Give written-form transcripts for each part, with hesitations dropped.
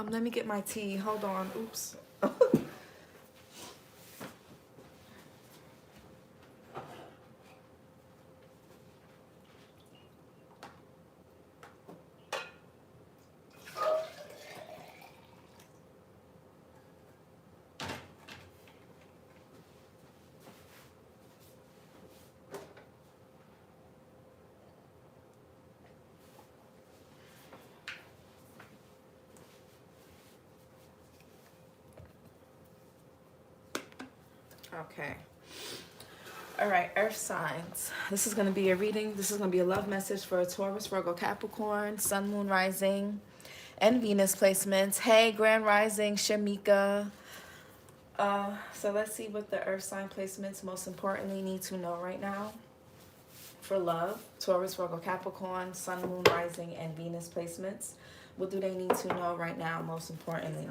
Let me get my tea. Hold on. Oops. Okay. All right, earth signs. This is going to be a reading. This is going to be a love message for a Taurus, Virgo, Capricorn, Sun, Moon, Rising, and Venus placements. Hey, Grand Rising, Shamika. So let's see what the earth sign placements most importantly need to know right now. For love, Taurus, Virgo, Capricorn, Sun, Moon, Rising, and Venus placements. What do they need to know right now most importantly?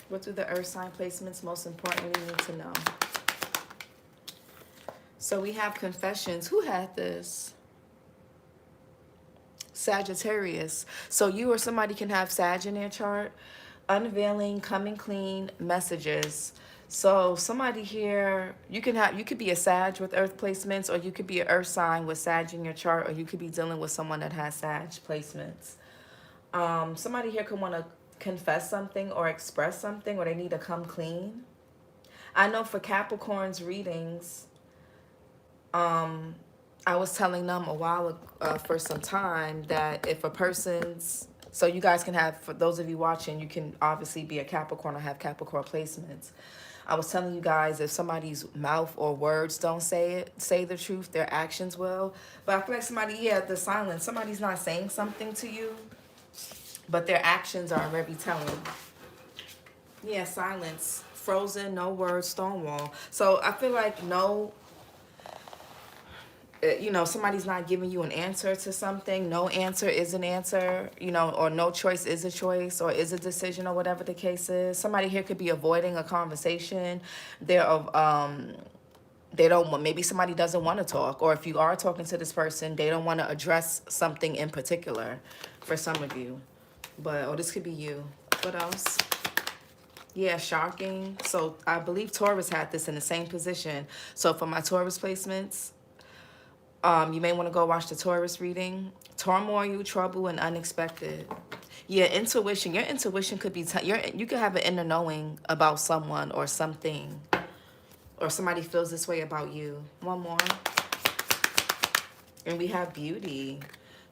What do the earth sign placements most importantly need to know? So we have confessions. Who had this? Sagittarius. So you or somebody can have Sag in their chart. Unveiling, coming clean, messages. So somebody here, you could be a Sag with earth placements, or you could be an earth sign with Sag in your chart, or you could be dealing with someone that has Sag placements. Somebody here could want to confess something or express something, or they need to come clean. I know for Capricorn's readings, I was telling them a while for some time that if a person's, so you guys can have, for those of you watching, you can obviously be a Capricorn or have Capricorn placements. I was telling you guys, if somebody's mouth or words don't say the truth, their actions will. But I feel like somebody, yeah, the silence, somebody's not saying something to you, but their actions are very telling. Yeah, silence, frozen, no words, stonewall. So I feel like somebody's not giving you an answer to something. No answer is an answer, or no choice is a choice, or is a decision, or whatever the case is. Somebody here could be avoiding a conversation. They don't want, maybe somebody doesn't want to talk, or if you are talking to this person, they don't want to address something in particular for some of you. But, this could be you. What else? Yeah, shocking. So I believe Taurus had this in the same position. So for my Taurus placements, you may want to go watch the Taurus reading. Turmoil, trouble, and unexpected. Yeah, intuition. Your intuition could be, you could have an inner knowing about someone or something. Or somebody feels this way about you. One more. And we have beauty.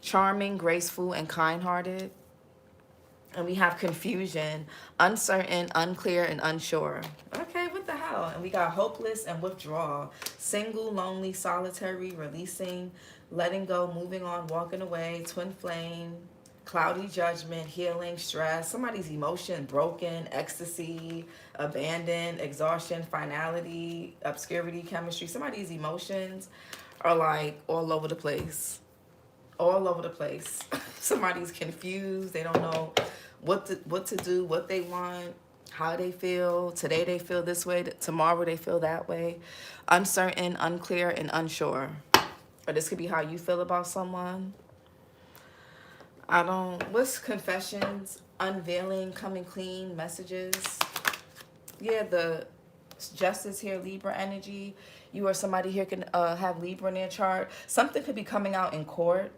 Charming, graceful, and kind-hearted. And we have confusion, uncertain, unclear, and unsure. Okay, what the hell? And we got hopeless and withdrawal. Single, lonely, solitary, releasing, letting go, moving on, walking away, twin flame, cloudy judgment, healing, stress. Somebody's emotion, broken, ecstasy, abandoned, exhaustion, finality, obscurity, chemistry. Somebody's emotions are like all over the place. All over the place. Somebody's confused. They don't know what to do, what they want, how they feel. Today they feel this way, tomorrow they feel that way. Uncertain, unclear, and unsure. Or this could be how you feel about someone. What's confessions, unveiling, coming clean, messages? Yeah, the justice here, Libra energy. You or somebody here can have Libra in their chart. Something could be coming out in court.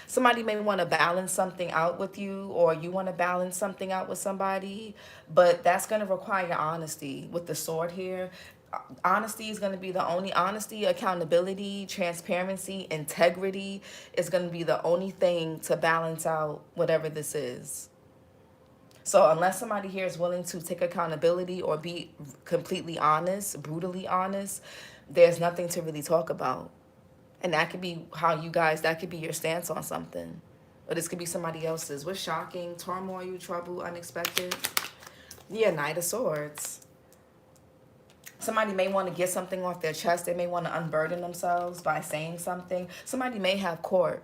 Somebody may want to balance something out with you, or you want to balance something out with somebody, but that's going to require honesty. With the sword here, honesty is going to be the only, honesty, accountability, transparency, integrity is going to be the only thing to balance out whatever this is. So unless somebody here is willing to take accountability or be completely honest, brutally honest, there's nothing to really talk about. And that could be that could be your stance on something. Or this could be somebody else's. What's shocking? Turmoil, trouble, unexpected. Yeah, Knight of Swords. Somebody may want to get something off their chest. They may want to unburden themselves by saying something. Somebody may have court.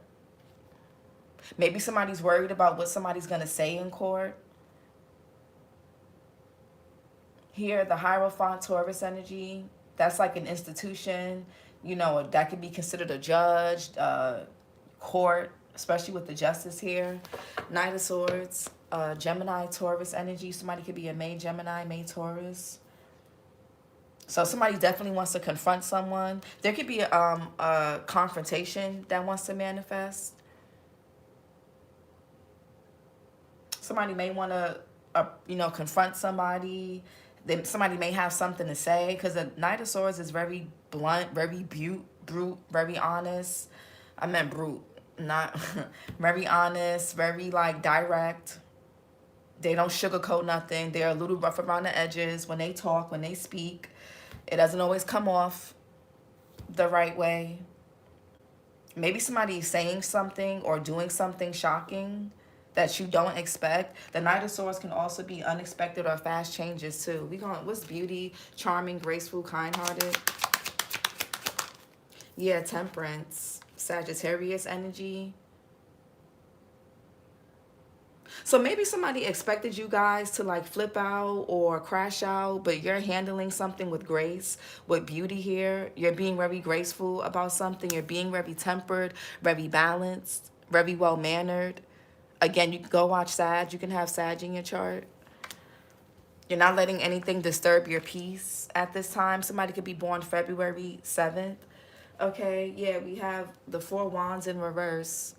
Maybe somebody's worried about what somebody's going to say in court. Here, the Hierophant, Taurus energy. That's like an institution. That could be considered a judge, court, especially with the justice here. Knight of Swords, Gemini, Taurus energy. Somebody could be a May Gemini, May Taurus. So somebody definitely wants to confront someone. There could be a confrontation that wants to manifest. Somebody may want to, you know, confront somebody. Then somebody may have something to say, because the Knight of Swords is very blunt, very brute, very honest. I meant brute, not very honest, very like direct. They don't sugarcoat nothing. They're a little rough around the edges when they talk, when they speak. It doesn't always come off the right way. Maybe somebody is saying something or doing something shocking that you don't expect. The Knight of Swords can also be unexpected or fast changes too. What's beauty? Charming, graceful, kind-hearted. Yeah, Temperance. Sagittarius energy. So maybe somebody expected you guys to like flip out or crash out, but you're handling something with grace, with beauty here. You're being very graceful about something. You're being very tempered, very balanced, very well-mannered. Again, you can go watch Sag. You can have Sag in your chart. You're not letting anything disturb your peace at this time. Somebody could be born February 7th. Okay, yeah, we have the 4 Wands in reverse.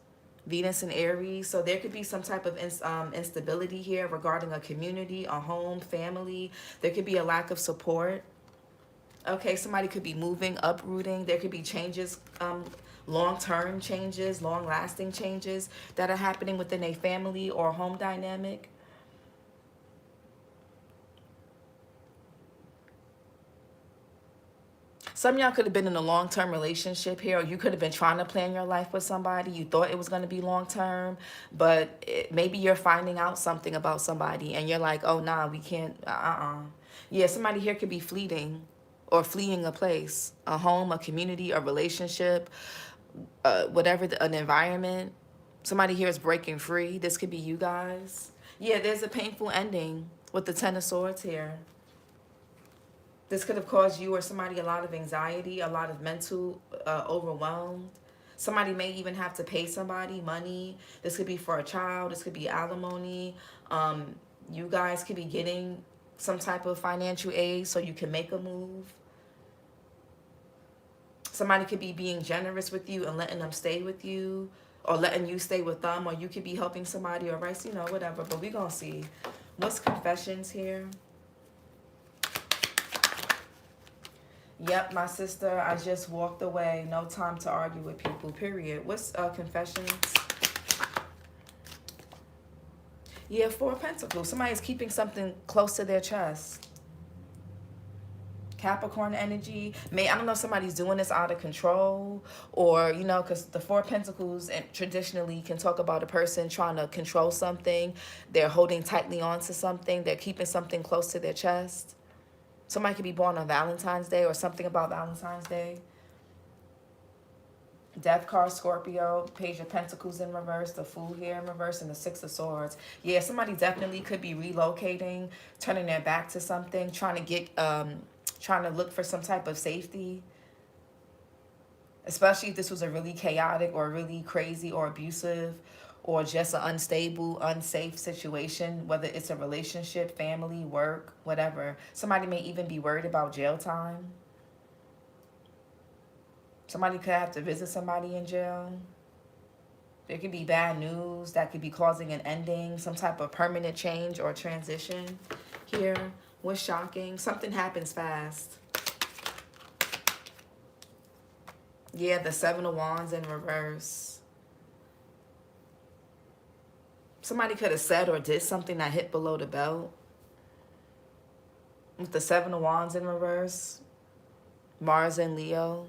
Venus and Aries. So there could be some type of instability here regarding a community, a home, family. There could be a lack of support. Okay, somebody could be moving, uprooting. There could be changes, long-term changes, long-lasting changes that are happening within a family or home dynamic. Some of y'all could have been in a long-term relationship here, or you could have been trying to plan your life with somebody. You thought it was going to be long-term, but maybe you're finding out something about somebody, and you're like, oh, nah, we can't, Yeah, somebody here could be fleeting or fleeing a place, a home, a community, a relationship, whatever, an environment. Somebody here is breaking free. This could be you guys. Yeah, there's a painful ending with the Ten of Swords here. This could have caused you or somebody a lot of anxiety, a lot of mental overwhelmed. Somebody may even have to pay somebody money. This could be for a child. This could be alimony. You guys could be getting some type of financial aid so you can make a move. Somebody could be being generous with you and letting them stay with you, or letting you stay with them, or you could be helping somebody or vice, you know, whatever. But we're going to see. What's confessions here? Yep, my sister, I just walked away. No time to argue with people, period. What's confessions? Yeah, 4 of Pentacles. Somebody's keeping something close to their chest. Capricorn energy. I don't know if somebody's doing this out of control, or, you know, because the 4 of Pentacles traditionally can talk about a person trying to control something. They're holding tightly onto something. They're keeping something close to their chest. Somebody could be born on Valentine's Day or something about Valentine's Day. Death card, Scorpio, Page of Pentacles in reverse, the Fool here in reverse, and the 6 of Swords. Yeah, somebody definitely could be relocating, turning their back to something, trying to look for some type of safety. Especially if this was a really chaotic or really crazy or abusive or just an unstable, unsafe situation, whether it's a relationship, family, work, whatever. Somebody may even be worried about jail time. Somebody could have to visit somebody in jail. There could be bad news that could be causing an ending, some type of permanent change or transition here. What's shocking? Something happens fast. Yeah, the 7 of Wands in reverse. Somebody could have said or did something that hit below the belt. With the 7 of Wands in reverse. Mars and Leo.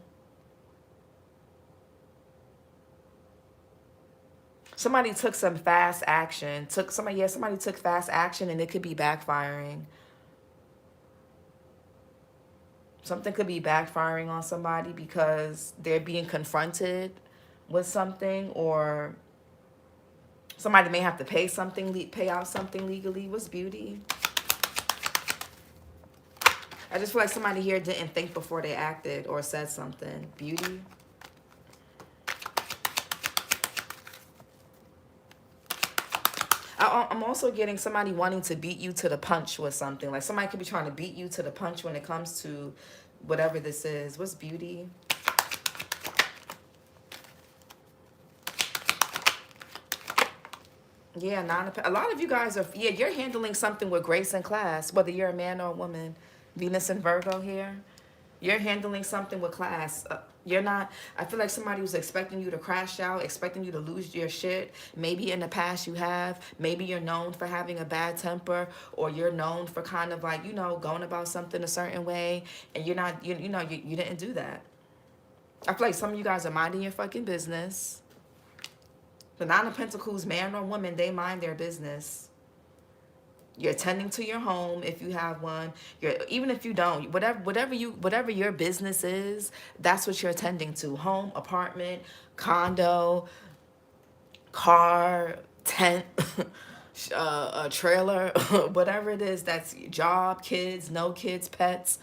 Somebody took some fast action. Somebody took fast action, and it could be backfiring. Something could be backfiring on somebody because they're being confronted with something, or somebody may have to pay out something legally. What's beauty? I just feel like somebody here didn't think before they acted or said something. Beauty. I'm also getting somebody wanting to beat you to the punch with something. Like somebody could be trying to beat you to the punch when it comes to whatever this is. What's beauty? Yeah, a lot of you guys are, yeah, you're handling something with grace and class, whether you're a man or a woman. Venus and Virgo here. You're handling something with class. You're not, I feel like somebody was expecting you to crash out, expecting you to lose your shit. Maybe in the past you have. Maybe you're known for having a bad temper, or you're known for kind of like, you know, going about something a certain way, and you're not, you didn't do that. I feel like some of you guys are minding your fucking business. The Nine of Pentacles, man or woman, they mind their business. You're tending to your home if you have one. Even if you don't, whatever your business is, that's what you're tending to. Home, apartment, condo, car, tent, a trailer, whatever it is. That's job, kids, no kids, pets,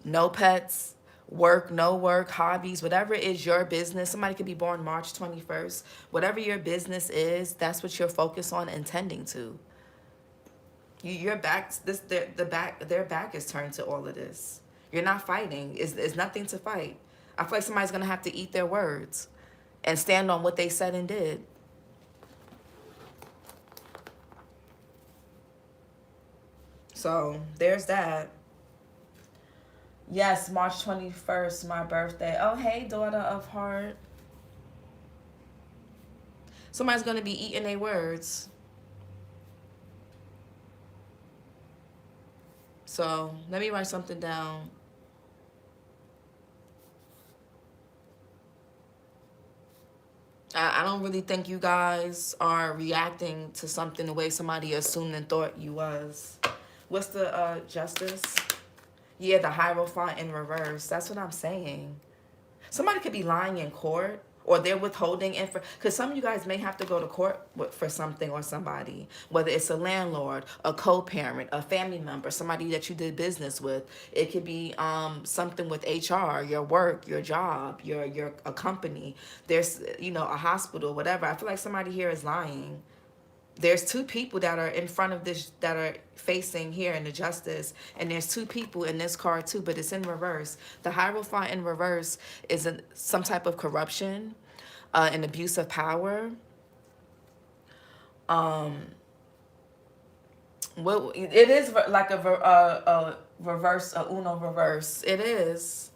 no pets. Work, no work, hobbies, whatever is your business. Somebody could be born March 21st. Whatever your business is, that's what you're focused on and tending to. Your back, their back is turned to all of this. You're not fighting. It's nothing to fight. I feel like somebody's gonna have to eat their words and stand on what they said and did. So there's that. Yes, March 21st, my birthday. Oh, hey, daughter of heart. Somebody's going to be eating their words. So let me write something down. I don't really think you guys are reacting to something the way somebody assumed and thought you was. What's the justice? Yeah, the Hierophant in reverse. That's what I'm saying. Somebody could be lying in court, or they're withholding info. Because some of you guys may have to go to court for something or somebody. Whether it's a landlord, a co-parent, a family member, somebody that you did business with. It could be something with HR, your work, your job, a company. There's, a hospital, whatever. I feel like somebody here is lying. There's two people that are in front of this, that are facing here in the justice, and there's two people in this card too, but it's in reverse. The Hierophant in reverse is some type of corruption, an abuse of power. Well, it is like a reverse, a Uno reverse. It is.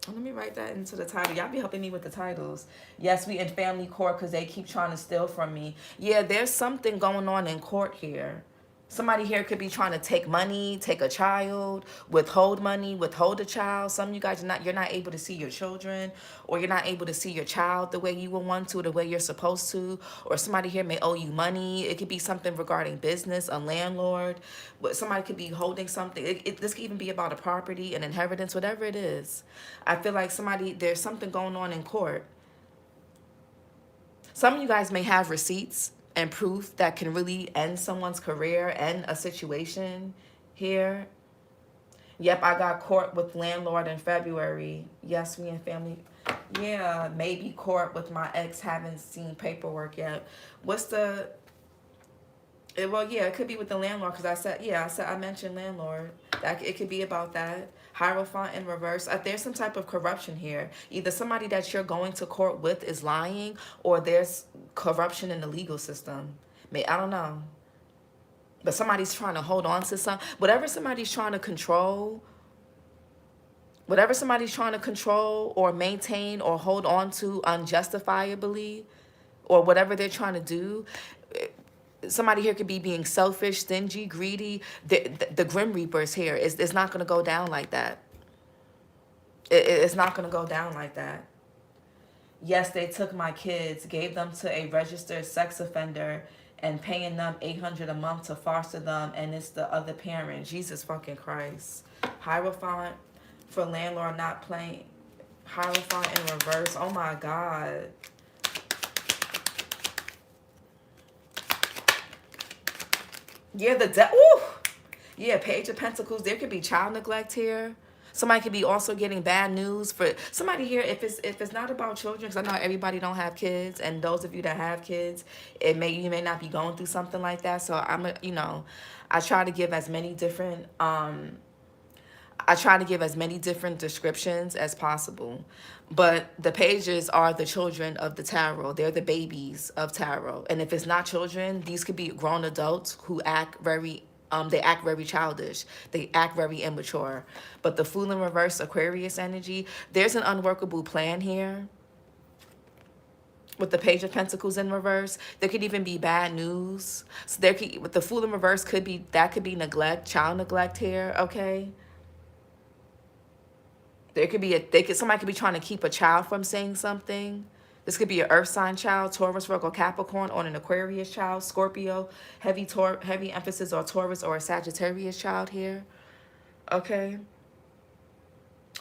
Let me write that into the title. Y'all be helping me with the titles. Yes, we in family court because they keep trying to steal from me. Yeah, there's something going on in court here. Somebody here could be trying to take money, take a child, withhold money, withhold a child. Some of you guys, you're not able to see your children, or you're not able to see your child the way you would want to, the way you're supposed to. Or somebody here may owe you money. It could be something regarding business, a landlord. But somebody could be holding something. This could even be about a property, an inheritance, whatever it is. I feel like there's something going on in court. Some of you guys may have receipts and proof that can really end someone's career, end a situation here. Yep, I got court with landlord in February. Yes, we in family. Yeah, maybe court with my ex. Haven't seen paperwork yet. What's the... Well, yeah, it could be with the landlord, because I mentioned landlord. It could be about that. Hierophant in reverse. There's some type of corruption here. Either somebody that you're going to court with is lying, or there's corruption in the legal system. I don't know. But somebody's trying to hold on to whatever somebody's trying to control, or maintain or hold on to unjustifiably, or whatever they're trying to do. Somebody here could be being selfish, stingy, greedy. The Grim Reaper is here. It's not going to go down like that. It's not going to go down like that. Yes, they took my kids, gave them to a registered sex offender, and paying them $800 a month to foster them, and it's the other parent. Jesus fucking Christ. Hierophant for landlord not playing. Hierophant in reverse. Oh my God. Yeah, yeah, Page of Pentacles. There could be child neglect here. Somebody could be also getting bad news for somebody here. If it's not about children, because I know everybody don't have kids, and those of you that have kids, you may not be going through something like that. So I try to give as many different descriptions as possible. But the pages are the children of the tarot. They're the babies of tarot. And if it's not children, these could be grown adults who act very they act very childish. They act very immature. But the Fool in reverse, Aquarius energy, there's an unworkable plan here. With the Page of Pentacles in reverse, there could even be bad news. So with the Fool in reverse, could be neglect, child neglect here, okay? Somebody could be trying to keep a child from saying something. This could be an earth sign child, Taurus, Virgo, Capricorn, or an Aquarius child, Scorpio, heavy emphasis on Taurus or a Sagittarius child here. Okay?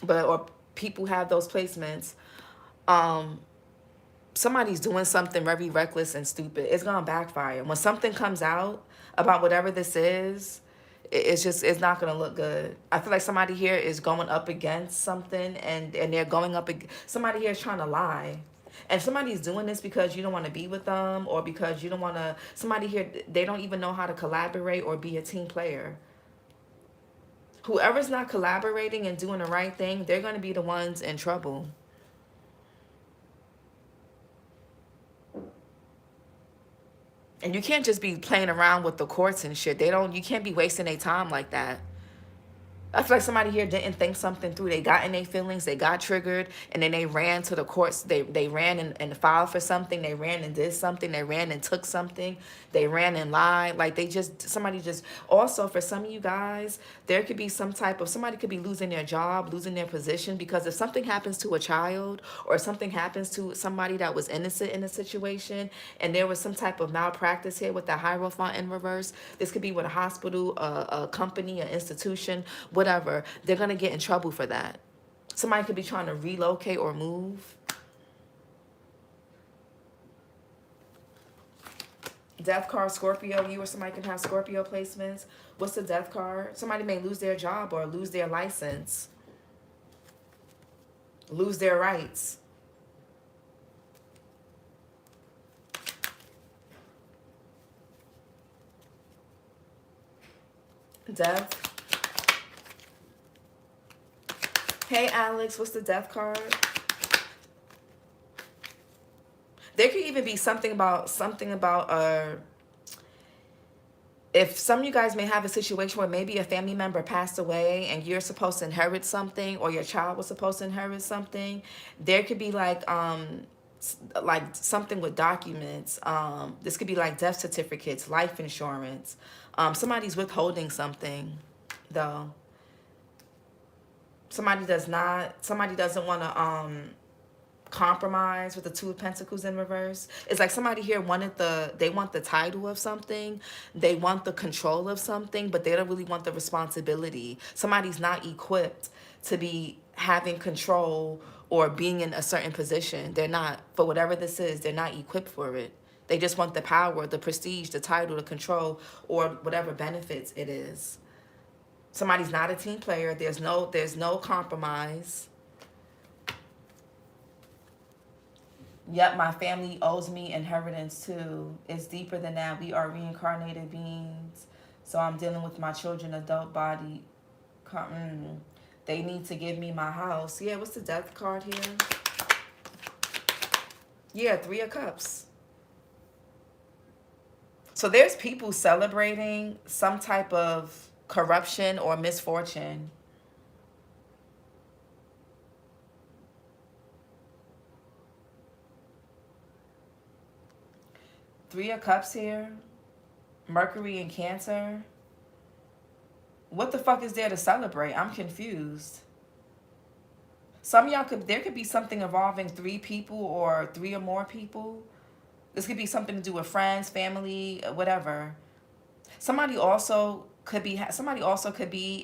Or people have those placements. Somebody's doing something very reckless and stupid. It's going to backfire. When something comes out about whatever this is, it's not going to look good. I feel like somebody here is going up against something, and they're going up somebody here is trying to lie. And somebody's doing this because you don't want to be with them, or because you don't want to, somebody here, they don't even know how to collaborate or be a team player. Whoever's not collaborating and doing the right thing, they're going to be the ones in trouble. And you can't just be playing around with the courts and shit. You can't be wasting their time like that. I feel like somebody here didn't think something through. They got in their feelings, they got triggered, and then they ran to the courts. They ran and filed for something. They ran and did something. They ran and took something. They ran and lied. Like also for some of you guys, there could be somebody could be losing their job, losing their position, because if something happens to a child or something happens to somebody that was innocent in a situation, and there was some type of malpractice here with the Hierophant in reverse, this could be with a hospital, a company, an institution, whatever, they're going to get in trouble for that. Somebody could be trying to relocate or move. Death card, Scorpio. You or somebody can have Scorpio placements. What's the death card? Somebody may lose their job or lose their license. Lose their rights. Death. Hey, Alex, what's the death card? There could even be something about if some of you guys may have a situation where maybe a family member passed away and you're supposed to inherit something, or your child was supposed to inherit something. There could be like something with documents. This could be like death certificates, life insurance. Somebody's withholding something, though. Somebody doesn't want to compromise with the Two of Pentacles in reverse. It's like somebody here they want the title of something, they want the control of something, but they don't really want the responsibility. Somebody's not equipped to be having control or being in a certain position. They're not, for whatever this is, they're not equipped for it. They just want the power, the prestige, the title, the control, or whatever benefits it is. Somebody's not a team player. There's no compromise. Yep, my family owes me inheritance too. It's deeper than that. We are reincarnated beings. So I'm dealing with my children, adult body. They need to give me my house. Yeah, what's the death card here? Yeah, Three of Cups. So there's people celebrating some type of corruption or misfortune. Three of Cups here. Mercury in Cancer. What the fuck is there to celebrate? I'm confused. Some of y'all there could be something involving 3 people or 3 or more people. This could be something to do with friends, family, whatever. Somebody also could be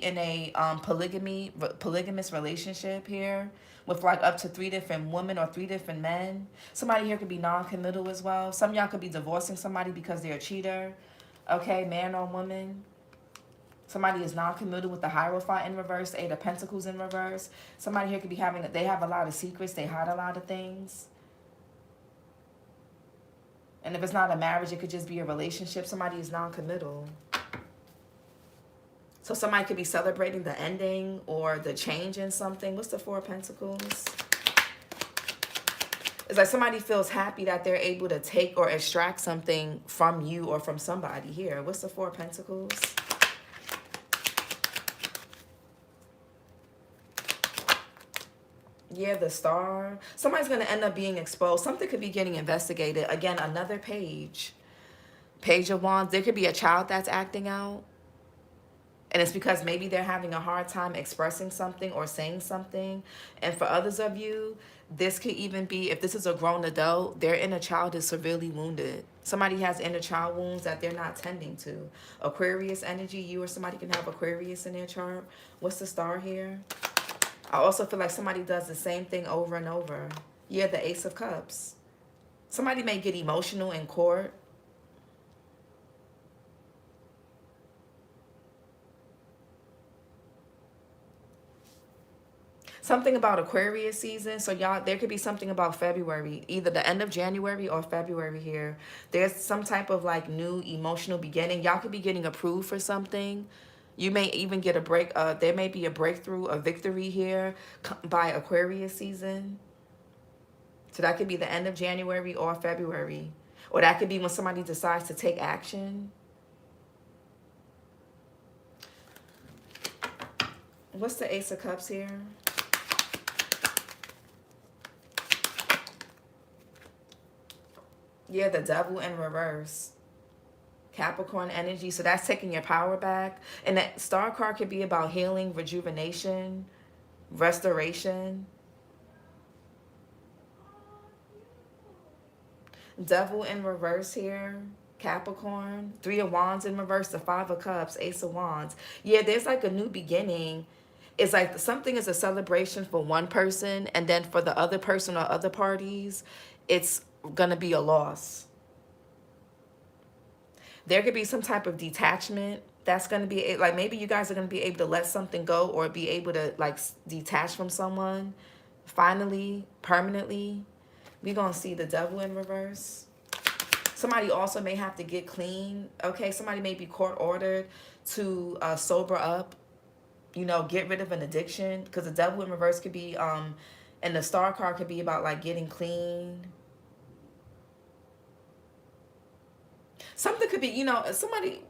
in a polygamous relationship here with like up to 3 different women or 3 different men. Somebody here could be non-committal as well. Some of y'all could be divorcing somebody because they're a cheater. Okay, man or woman. Somebody is non-committal with the Hierophant in reverse, Eight of Pentacles in reverse. Somebody here could be having, they have a lot of secrets. They hide a lot of things. And if it's not a marriage, it could just be a relationship. Somebody is non-committal. So somebody could be celebrating the ending or the change in something. What's the Four of Pentacles? It's like somebody feels happy that they're able to take or extract something from you or from somebody here. What's the Four of Pentacles? Yeah, the Star. Somebody's going to end up being exposed. Something could be getting investigated. Again, another page. Page of Wands. There could be a child that's acting out. And it's because maybe they're having a hard time expressing something or saying something. And for others of you, this could even be, if this is a grown adult, their inner child is severely wounded. Somebody has inner child wounds that they're not tending to. Aquarius energy. You or somebody can have Aquarius in their chart. What's the Star here? I also feel like somebody does the same thing over and over. Yeah, the Ace of Cups. Somebody may get emotional in court. Something about Aquarius season. So y'all, there could be something about February. Either the end of January or February here. There's some type of like new emotional beginning. Y'all could be getting approved for something. You may even get a break. There may be a breakthrough, a victory here by Aquarius season. So that could be the end of January or February. Or that could be when somebody decides to take action. What's the Ace of Cups here? Yeah, the Devil in reverse. Capricorn energy. So that's taking your power back. And that Star card could be about healing, rejuvenation, restoration. Devil in reverse here. Capricorn. Three of Wands in reverse. The Five of Cups. Ace of Wands. Yeah, there's like a new beginning. It's like something is a celebration for one person. And then for the other person or other parties, it's going to be a loss. There could be some type of detachment that's going to be, like, maybe you guys are going to be able to let something go or be able to, like, detach from someone finally, permanently. We're going to see the Devil in reverse. Somebody also may have to get clean, okay? Somebody may be court-ordered to sober up, you know, get rid of an addiction, because the Devil in reverse could be, and the Star card could be about, like, getting clean. Something could be, you know, somebody,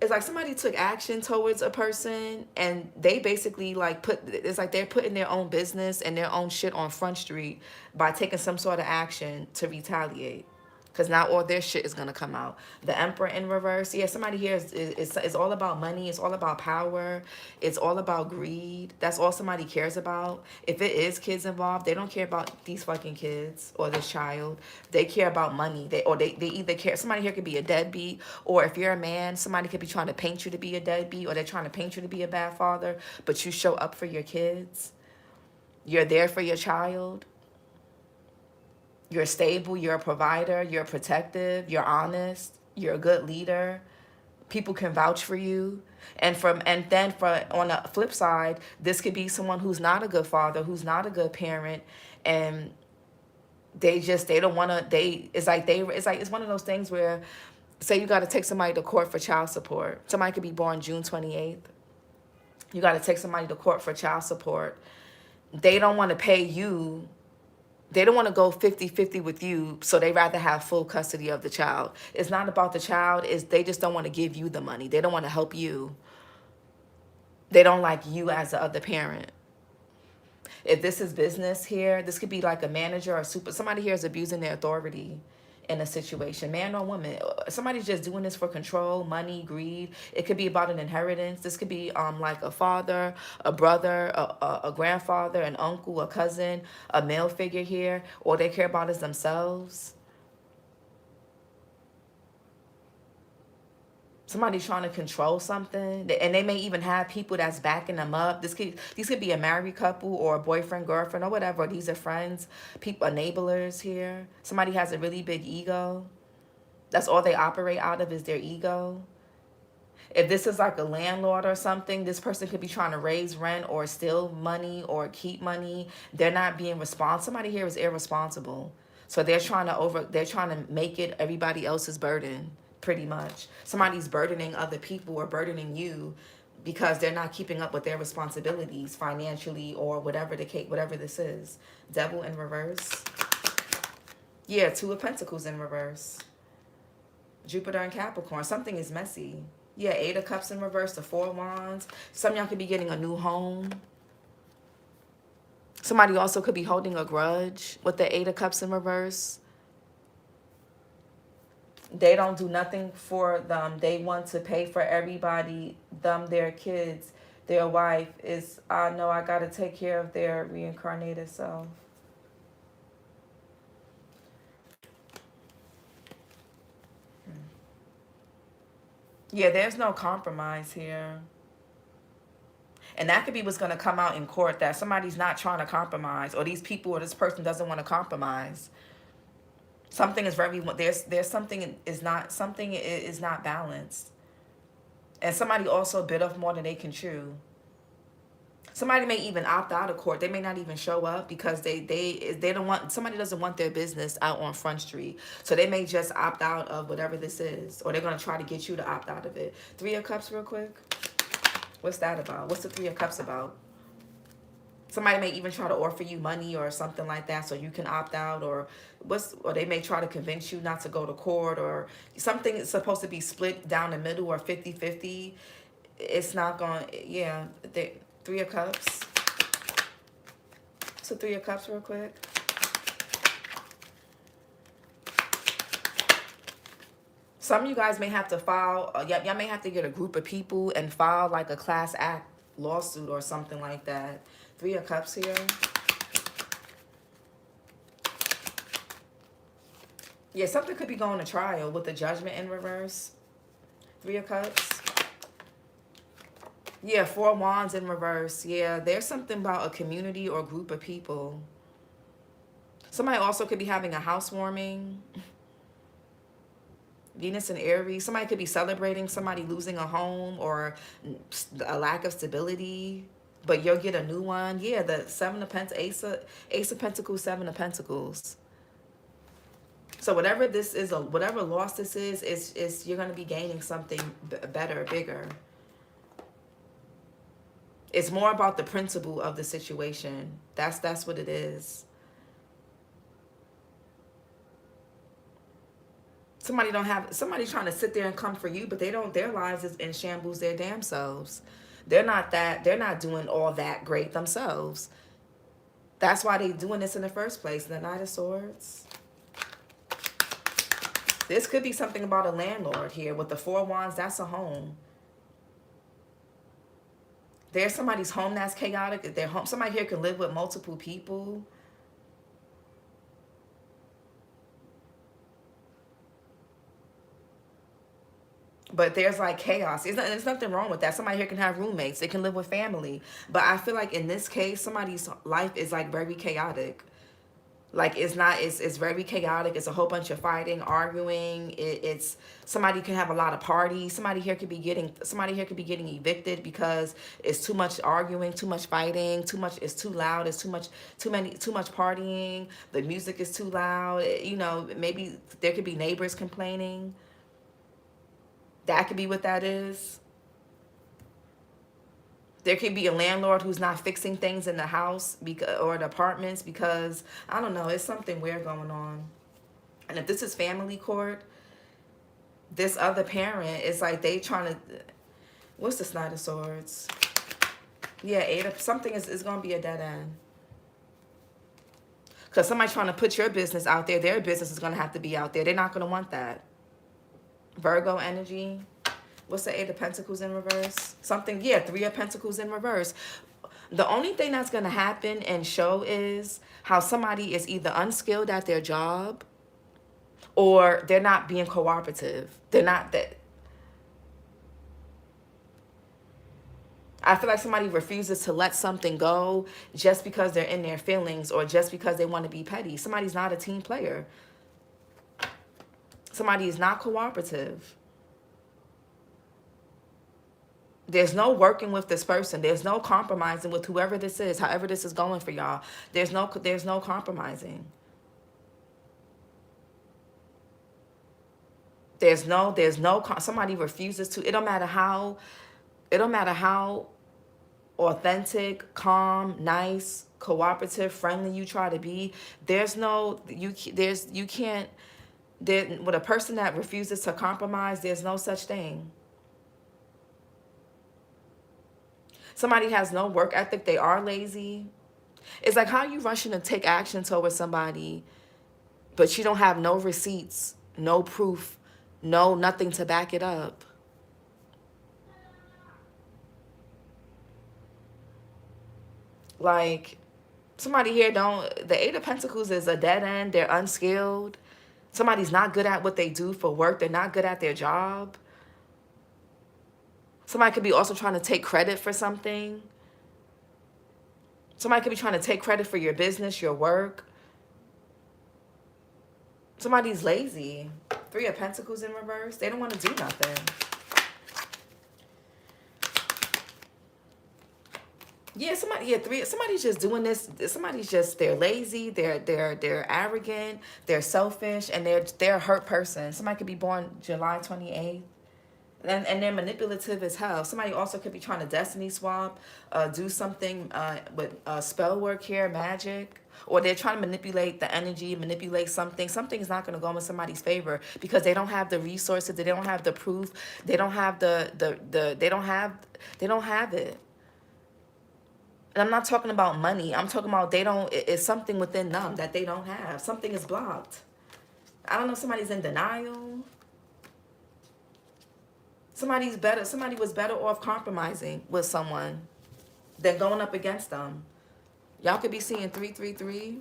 it's like somebody took action towards a person and they basically like it's like they're putting their own business and their own shit on Front Street by taking some sort of action to retaliate. Because now all their shit is going to come out. The Emperor in reverse. Yeah, somebody here is all about money. It's all about power. It's all about greed. That's all somebody cares about. If it is kids involved, they don't care about these fucking kids or this child. They care about money. They either care. Somebody here could be a deadbeat. Or if you're a man, somebody could be trying to paint you to be a deadbeat. Or they're trying to paint you to be a bad father. But you show up for your kids. You're there for your child. You're stable, you're a provider, you're protective, you're honest, you're a good leader. People can vouch for you. And then on the flip side, this could be someone who's not a good father, who's not a good parent, and they don't want to, it's one of those things where, say you got to take somebody to court for child support. Somebody could be born June 28th. You got to take somebody to court for child support. They don't want to pay you. They don't want to go 50-50 with you, so they rather have full custody of the child. It's not about the child. They just don't want to give you the money. They don't want to help you. They don't like you as the other parent. If this is business here, this could be like a manager or somebody here is abusing their authority in a situation, man or woman. Somebody's just doing this for control, money, greed. It could be about an inheritance. This could be like a father, a brother, a grandfather, an uncle, a cousin, a male figure here. All they care about is themselves. Somebody's trying to control something, and they may even have people that's backing them up. These could be a married couple or a boyfriend, girlfriend, or whatever. These are friends, people, enablers here. Somebody has a really big ego. That's all they operate out of is their ego. If this is like a landlord or something, this person could be trying to raise rent or steal money or keep money. They're not being responsible. Somebody here is irresponsible. So they're trying to make it everybody else's burden, pretty much. Somebody's burdening other people or burdening you because they're not keeping up with their responsibilities financially or whatever the case, whatever this is. Devil in reverse. Yeah, Two of Pentacles in reverse. Jupiter and Capricorn. Something is messy. Yeah, Eight of Cups in reverse, the Four of Wands. Some of y'all could be getting a new home. Somebody also could be holding a grudge with the Eight of Cups in reverse. They don't do nothing for them. They want to pay for everybody, them, their kids, their wife. I know I got to take care of their reincarnated self. Yeah, there's no compromise here. And that could be what's going to come out in court, that somebody's not trying to compromise, or these people or this person doesn't want to compromise. Something is there's something is not balanced. And somebody also bit off more than they can chew. Somebody may even opt out of court. They may not even show up because they don't want, somebody doesn't want their business out on Front Street. So they may just opt out of whatever this is, or they're going to try to get you to opt out of it. Three of Cups real quick. What's that about? What's the Three of Cups about? Somebody may even try to offer you money or something like that so you can opt out, or they may try to convince you not to go to court, or something is supposed to be split down the middle or 50-50. It's not going, yeah. Three of Cups. So Three of Cups real quick. Some of you guys may have to file, y'all may have to get a group of people and file like a class act lawsuit or something like that. Three of Cups here. Yeah, something could be going to trial with the Judgment in reverse. Three of Cups. Yeah, Four of Wands in reverse. Yeah, there's something about a community or group of people. Somebody also could be having a housewarming. Venus and Aries. Somebody could be celebrating somebody losing a home or a lack of stability, but you'll get a new one. Yeah, the Seven of Pentacles, Ace of Pentacles, Seven of Pentacles. So whatever this is, whatever loss this is you're going to be gaining something better, bigger. It's more about the principle of the situation. That's what it is. Somebody trying to sit there and come for you, but their lives is in shambles their damn selves. They're not doing all that great themselves. That's why they're doing this in the first place. The Knight of Swords. This could be something about a landlord here. With the Four of Wands, that's a home. There's somebody's home that's chaotic. Their home, somebody here can live with multiple people. But there's like chaos. There's nothing wrong with that. Somebody here can have roommates. They can live with family. But I feel like in this case, somebody's life is like very chaotic. Like it's very chaotic. It's a whole bunch of fighting, arguing. It's somebody can have a lot of parties. Somebody here could be getting evicted because it's too much arguing, too much fighting, it's too loud, it's too much partying. The music is too loud. You know, maybe there could be neighbors complaining. That could be what that is. There could be a landlord who's not fixing things in the house or the apartments because, I don't know, it's something weird going on. And if this is family court, this other parent is like they trying to, what's this Knight of Swords? Yeah, something is going to be a dead end. Because somebody trying to put your business out there, their business is going to have to be out there. They're not going to want that. Virgo energy. What's the Eight of Pentacles in reverse? Yeah, Three of Pentacles in reverse. The only thing that's going to happen and show is how somebody is either unskilled at their job or they're not being cooperative. They're not that. I feel like somebody refuses to let something go just because they're in their feelings or just because they want to be petty. Somebody's not a team player. Somebody is not cooperative. There's no working with this person. There's no compromising with whoever this is, however this is going for y'all. There's no compromising. Somebody refuses to. It don't matter how authentic, calm, nice, cooperative, friendly you try to be. With a person that refuses to compromise, there's no such thing. Somebody has no work ethic, they are lazy. It's like, how you rushing to take action towards somebody, but you don't have no receipts, no proof, nothing to back it up. Like, somebody here the Eight of Pentacles is a dead end. They're unskilled. Somebody's not good at what they do for work. They're not good at their job. Somebody could be also trying to take credit for something. Somebody could be trying to take credit for your business, your work. Somebody's lazy. Three of Pentacles in reverse. They don't want to do nothing. Yeah, somebody's just doing this. They're lazy, they're arrogant, they're selfish, and they're a hurt person. Somebody could be born July 28th. And they're manipulative as hell. Somebody also could be trying to destiny swap, do something with spell work here, magic. Or they're trying to manipulate the energy, manipulate something. Something's not going to go in somebody's favor because they don't have the resources, they don't have the proof, they don't have they don't have it. And I'm not talking about money. I'm talking about it's something within them that they don't have. Something is blocked. I don't know, somebody's in denial. Somebody was better off compromising with someone than going up against them. Y'all could be seeing 333.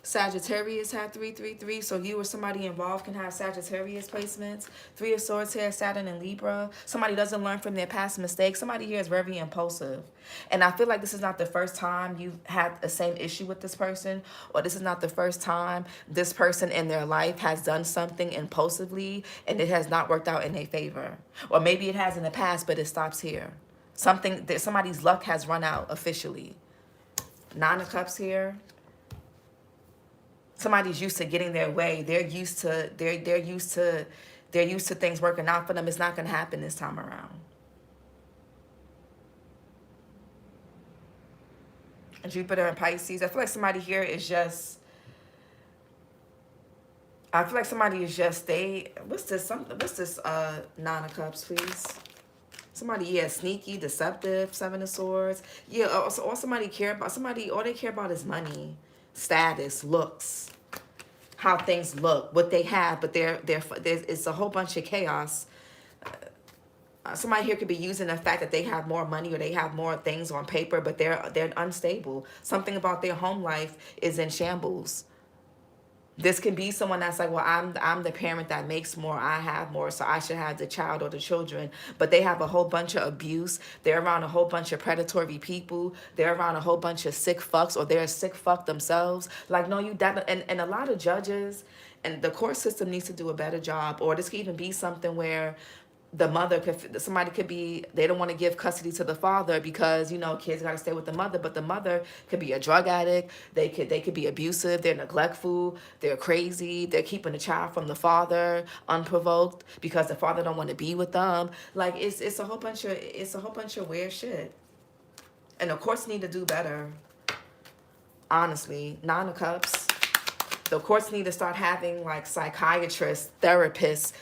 Sagittarius had 333, so you or somebody involved can have Sagittarius placements. Three of Swords here, Saturn and Libra. Somebody doesn't learn from their past mistakes. Somebody here is very impulsive. And I feel like this is not the first time you've had the same issue with this person, or this is not the first time this person in their life has done something impulsively and it has not worked out in their favor. Or maybe it has in the past, but it stops here. Somebody's luck has run out officially. Nine of Cups here. Somebody's used to getting their way. They're used to things working out for them. It's not going to happen this time around. Jupiter and Pisces. I feel like somebody here is just. What's this? Nine of Cups, please. Somebody, yeah, sneaky, deceptive. Seven of Swords. Yeah, or somebody all they care about is money, status, looks, how things look, what they have, but it's a whole bunch of chaos. Somebody here could be using the fact that they have more money or they have more things on paper, but they're unstable. Something about their home life is in shambles. This can be someone that's like, well, I'm the parent that makes more, I have more, so I should have the child or the children. But they have a whole bunch of abuse. They're around a whole bunch of predatory people. They're around a whole bunch of sick fucks, or they're a sick fuck themselves. Like, no, and a lot of judges and the court system needs to do a better job. Or this could even be something where somebody could be, they don't want to give custody to the father because, kids got to stay with the mother, but the mother could be a drug addict. They could be abusive. They're neglectful. They're crazy. They're keeping the child from the father unprovoked because the father don't want to be with them. Like, it's a whole bunch of weird shit. And the courts need to do better. Honestly, Nine of Cups. The courts need to start having like psychiatrists, therapists,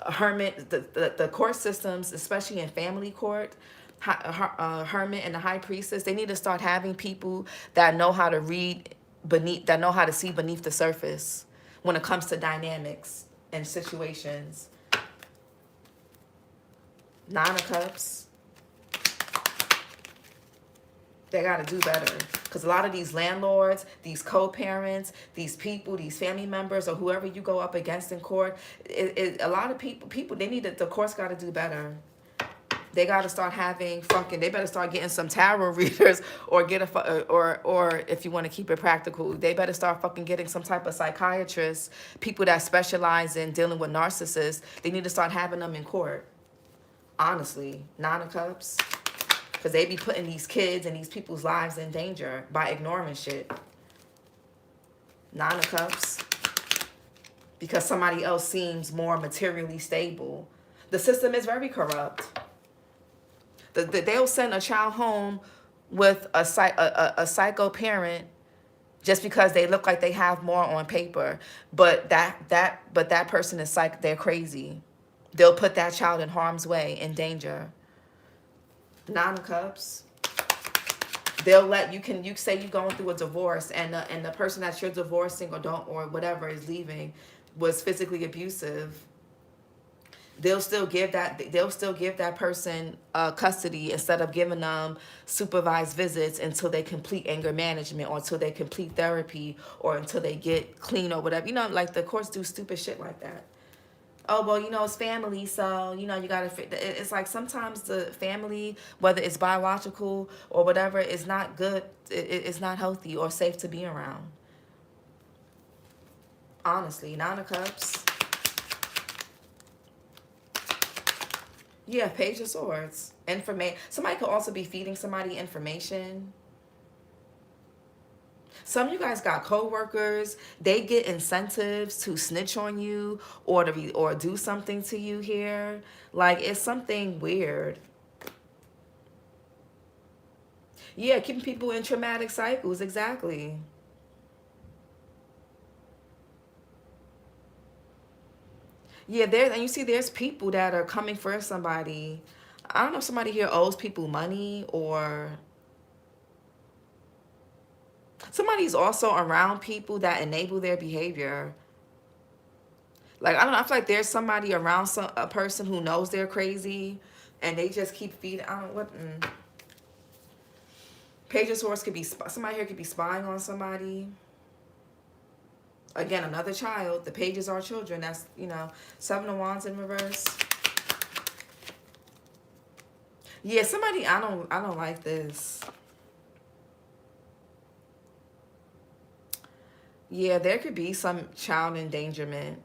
hermit, the court systems, especially in family court, hermit and the high priestess, they need to start having people that know how to read that know how to see beneath the surface when it comes to dynamics and situations. Nine of Cups. They got to do better. Because a lot of these landlords, these co-parents, these people, these family members, or whoever you go up against in court, a lot of people, the courts got to do better. They got to start having fucking, they better start getting some tarot readers, or get or if you want to keep it practical, they better start fucking getting some type of psychiatrist, people that specialize in dealing with narcissists. They need to start having them in court. Honestly, Nine of Cups. Because they be putting these kids and these people's lives in danger by ignoring shit. Nine of Cups. Because somebody else seems more materially stable. The system is very corrupt. They'll send a child home with a psycho parent just because they look like they have more on paper. But that person is they're crazy. They'll put that child in harm's way, in danger. Nine of Cups. They'll let you say you're going through a divorce, and the person that you're divorcing or whatever is leaving was physically abusive. They'll still give that person custody instead of giving them supervised visits until they complete anger management, or until they complete therapy, or until they get clean or whatever. You know, like the courts do stupid shit like that. Oh, well, you know, it's family, so, you know, you got to... It's like sometimes the family, whether it's biological or whatever, is not good. It's not healthy or safe to be around. Honestly, Nine of Cups. Yeah, Page of Swords. Somebody could also be feeding somebody information. Some of you guys got co-workers. They get incentives to snitch on you or do something to you here. Like, it's something weird. Yeah, keeping people in traumatic cycles. Exactly. Yeah, and you see there's people that are coming for somebody. I don't know if somebody here owes people money, or... Somebody's also around people that enable their behavior. Like, I don't know, I feel like there's somebody around a person who knows they're crazy, and they just keep feeding. I don't know what. Page of Swords could be, somebody here could be spying on somebody. Again, another child. The pages are children. That's, you know, Seven of Wands in reverse. Yeah, somebody, I don't like this. Yeah, there could be some child endangerment.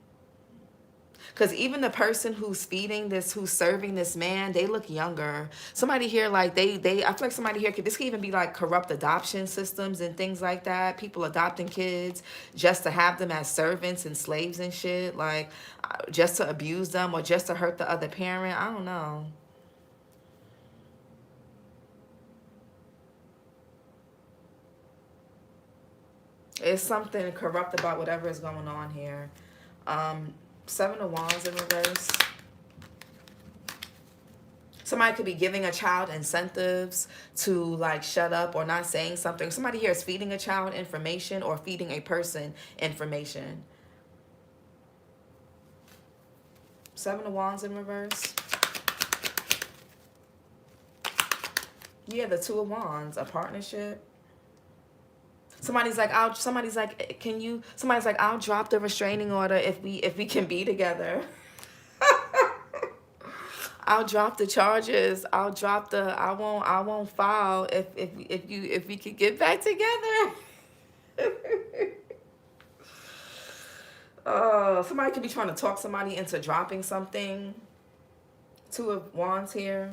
Because even the person who's feeding this, who's serving this man, they look younger. Somebody here, like, I feel like somebody here, this could even be like corrupt adoption systems and things like that. People adopting kids just to have them as servants and slaves and shit. Like, just to abuse them or just to hurt the other parent. I don't know. It's something corrupt about whatever is going on here. Seven of Wands in reverse. Somebody could be giving a child incentives to, like, shut up or not saying something. Somebody here is feeding a child information or feeding a person information. Seven of Wands in reverse. Yeah, the Two of Wands, a partnership. Somebody's like, I'll drop the restraining order if we can be together. I'll drop the charges. I won't file if we could get back together. Somebody could be trying to talk somebody into dropping something. Two of Wands here.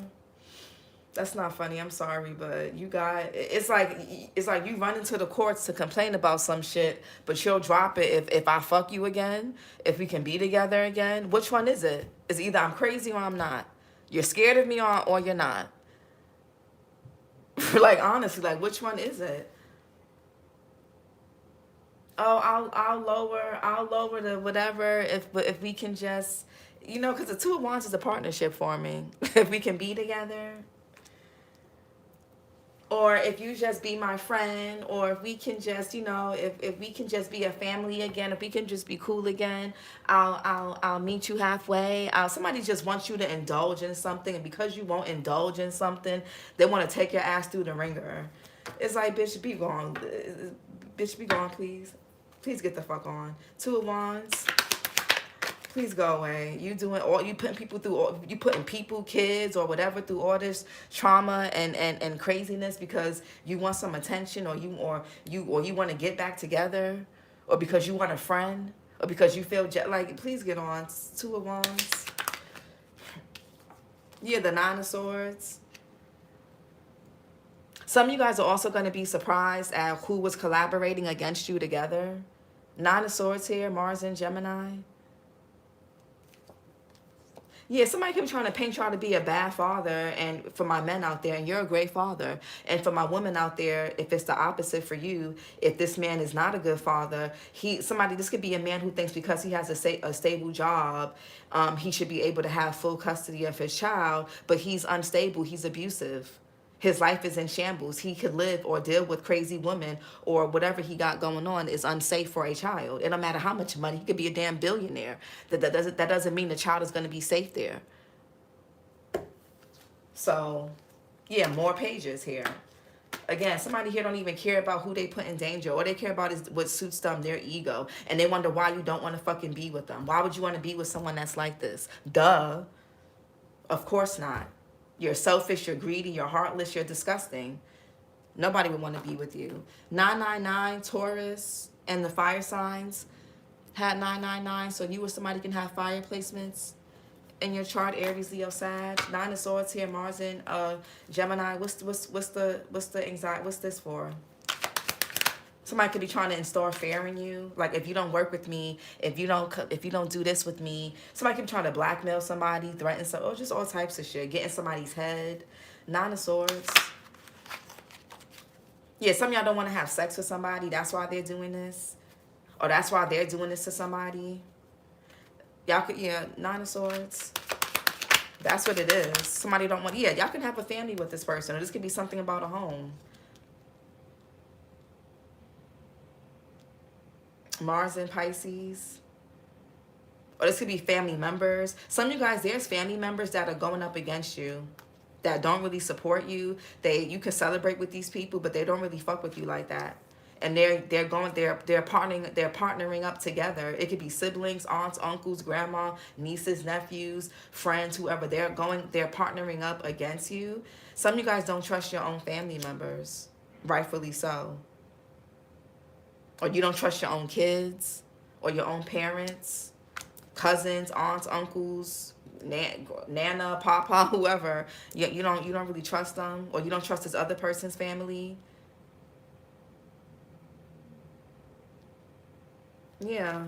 That's not funny. I'm sorry, but it's like you run into the courts to complain about some shit, but you'll drop it if I fuck you again, if we can be together again. Which one is it? It's either I'm crazy or I'm not. You're scared of me or you're not. Like, honestly, like, which one is it? Oh, I'll lower the whatever if we can just, you know, because the Two of Wands is a partnership for me. If we can be together. Or if you just be my friend, or if we can just, you know, if we can just be a family again, if we can just be cool again, I'll meet you halfway. Somebody just wants you to indulge in something, and because you won't indulge in something, they want to take your ass through the ringer. It's like, bitch, be gone. Bitch, be gone, please. Please get the fuck on. Two of Wands. Please go away. You doing all, you putting people through all, you putting people, kids or whatever through all this trauma and craziness because you want some attention or you want to get back together or because you want a friend or because you feel like, please get on. Two of Wands. Yeah, the Nine of Swords. Some of you guys are also going to be surprised at who was collaborating against you together. Nine of Swords here, Mars and Gemini. Yeah, somebody kept trying to paint y'all to be a bad father, and for my men out there, and you're a great father. And for my women out there, if it's the opposite for you, if this man is not a good father, this could be a man who thinks because he has a stable job, he should be able to have full custody of his child, but he's unstable, he's abusive. His life is in shambles. He could live or deal with crazy women or whatever he got going on is unsafe for a child. It don't matter how much money. He could be a damn billionaire. That doesn't mean the child is going to be safe there. So, yeah, more pages here. Again, somebody here don't even care about who they put in danger. All they care about is what suits them, their ego. And they wonder why you don't want to fucking be with them. Why would you want to be with someone that's like this? Duh. Of course not. You're selfish, you're greedy, you're heartless, you're disgusting. Nobody would want to be with you. 999, Taurus, and the fire signs had 999. So you or somebody can have fire placements in your chart. Aries, Leo, Sag. Nine of Swords here, Mars and Gemini. What's the anxiety? What's this for? Somebody could be trying to install fear in you. Like, if you don't work with me, if you don't do this with me, somebody could be trying to blackmail somebody, threaten or just all types of shit. Get in somebody's head. Nine of Swords. Yeah, some of y'all don't want to have sex with somebody. That's why they're doing this. Or that's why they're doing this to somebody. Y'all could, yeah, Nine of Swords. That's what it is. Somebody don't want, yeah, y'all can have a family with this person. Or this could be something about a home. Mars and Pisces. Or this could be family members. Some of you guys, there's family members that are going up against you, that don't really support you. You can celebrate with these people, but they don't really fuck with you like that. And they're partnering up together. It could be siblings, aunts, uncles, grandma, nieces, nephews, friends, whoever. They're partnering up against you. Some of you guys don't trust your own family members, rightfully so. Or you don't trust your own kids or your own parents, cousins, aunts, uncles, nana, papa, whoever. You don't really trust them, or you don't trust this other person's family. Yeah.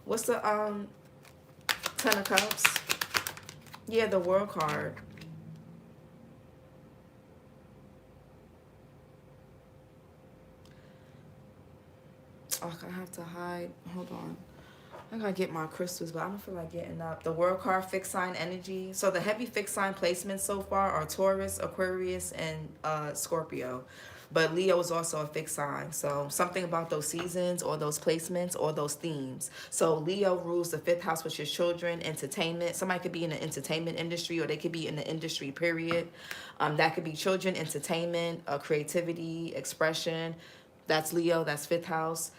What's the 10 of Cups? Yeah, the World card. Oh, I have to hide. Hold on. I gotta get my crystals, but I don't feel like getting up. The World card, fixed sign energy. So the heavy fixed sign placements so far are Taurus, Aquarius, and Scorpio. But Leo is also a fixed sign. So something about those seasons or those placements or those themes. So Leo rules the 5th house, which is children, entertainment. Somebody could be in the entertainment industry, or they could be in the industry, period. That could be children, entertainment, creativity, expression. That's Leo, that's 5th house.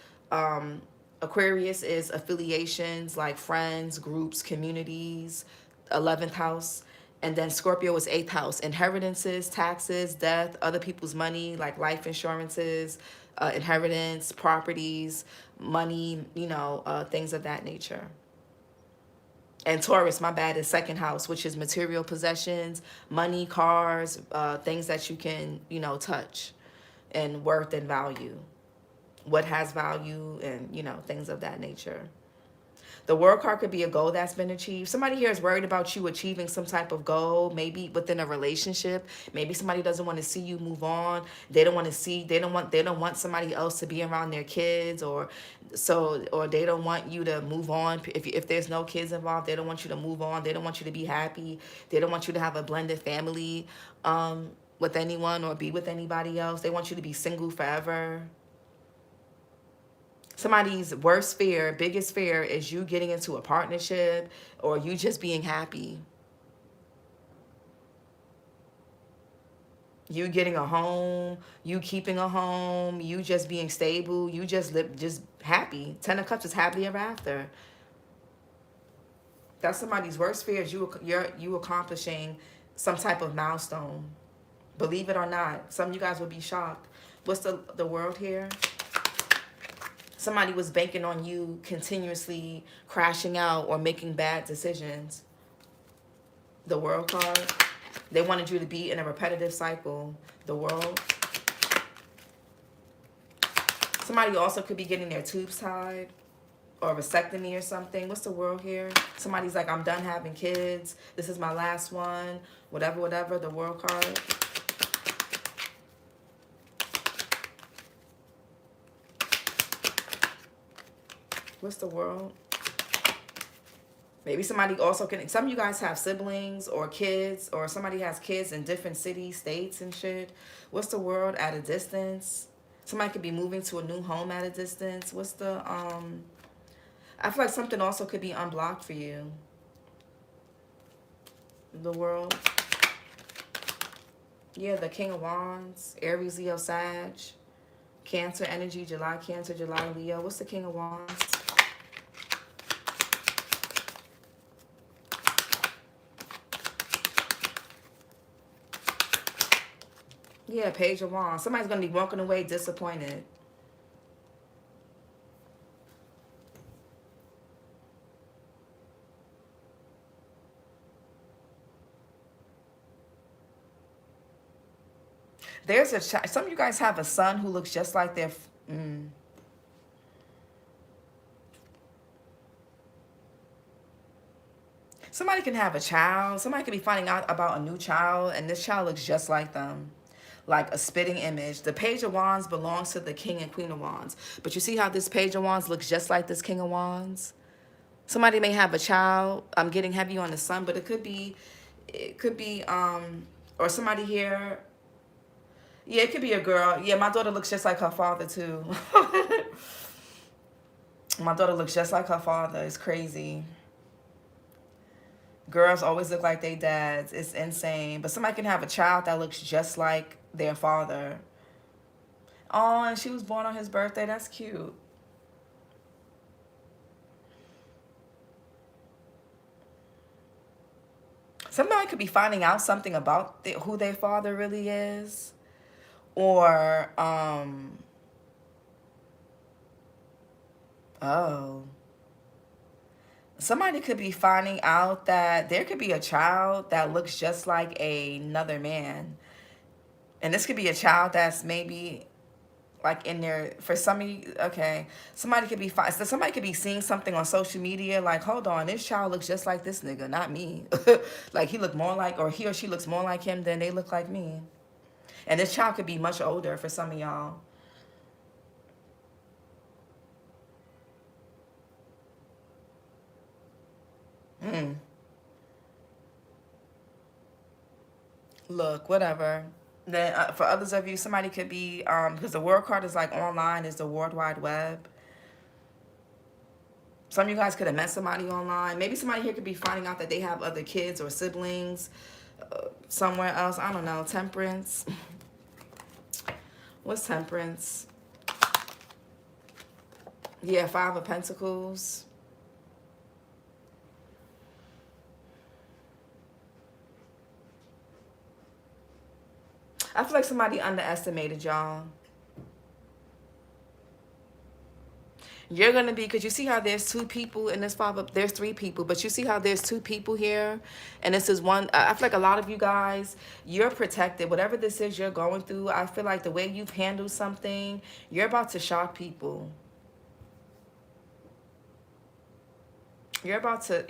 Aquarius is affiliations like friends, groups, communities, 11th house. And then Scorpio is 8th house, inheritances, taxes, death, other people's money, like life insurances, inheritance, properties, money, things of that nature. And Taurus, my bad, is 2nd house, which is material possessions, money, cars, things that you can, touch, and worth and value. What has value and, things of that nature. The World card could be a goal that's been achieved. Somebody here is worried about you achieving some type of goal, maybe within a relationship. Maybe somebody doesn't want to see you move on. They don't want somebody else to be around their kids, or they don't want you to move on. If there's no kids involved, they don't want you to move on. They don't want you to be happy. They don't want you to have a blended family with anyone or be with anybody else. They want you to be single forever. Somebody's worst fear, biggest fear, is you getting into a partnership or you just being happy. You getting a home, you keeping a home, you just being stable, you just happy. 10 of Cups is happily ever after. That's somebody's worst fear is you accomplishing some type of milestone. Believe it or not. Some of you guys will be shocked. What's the world here? Somebody was banking on you continuously crashing out or making bad decisions. The world card. They wanted you to be in a repetitive cycle. The world. Somebody also could be getting their tubes tied or vasectomy or something. What's the world here? Somebody's like, I'm done having kids. This is my last one. Whatever, whatever. The world card. What's the world? Maybe somebody also can... Some of you guys have siblings or kids, or somebody has kids in different cities, states and shit. What's the world? At a distance. Somebody could be moving to a new home at a distance. What's the... I feel like something also could be unblocked for you. The world. Yeah, the King of Wands. Aries, Leo, Sag. Cancer energy, July, Cancer, July, Leo. What's the King of Wands? Yeah, Page of Wands. Somebody's going to be walking away disappointed. There's a child. Some of you guys have a son who looks just like their... Somebody can have a child. Somebody could be finding out about a new child, and this child looks just like them. Like a spitting image. The Page of Wands belongs to the King and Queen of Wands. But you see how this Page of Wands looks just like this King of Wands? Somebody may have a child. I'm getting heavy on the sun, but it could be, or somebody here. Yeah, it could be a girl. Yeah, my daughter looks just like her father too. My daughter looks just like her father. It's crazy. Girls always look like their dads. It's insane. But somebody can have a child that looks just like their father. Oh, and she was born on his birthday. That's cute. Somebody could be finding out something about who their father really is. Or, somebody could be finding out that there could be a child that looks just like another man. And this could be a child that's maybe like in there for some of you. Okay, somebody could be seeing something on social media like, hold on, this child looks just like this nigga, not me. Like he looked more like, or he or she looks more like him than they look like me. And this child could be much older for some of y'all. Look, whatever. Then for others of you, somebody could be, because the world card is like online, is the World Wide Web. Some of you guys could have met somebody online. Maybe somebody here could be finding out that they have other kids or siblings somewhere else. I don't know. Temperance. What's Temperance? Yeah, Five of Pentacles. I feel like somebody underestimated y'all. You're going to be, because you see how there's two people in this there's three people, but you see how there's two people here, and this is one. I feel like a lot of you guys, you're protected. Whatever this is you're going through, I feel like the way you've handled something, you're about to shock people. You're about to,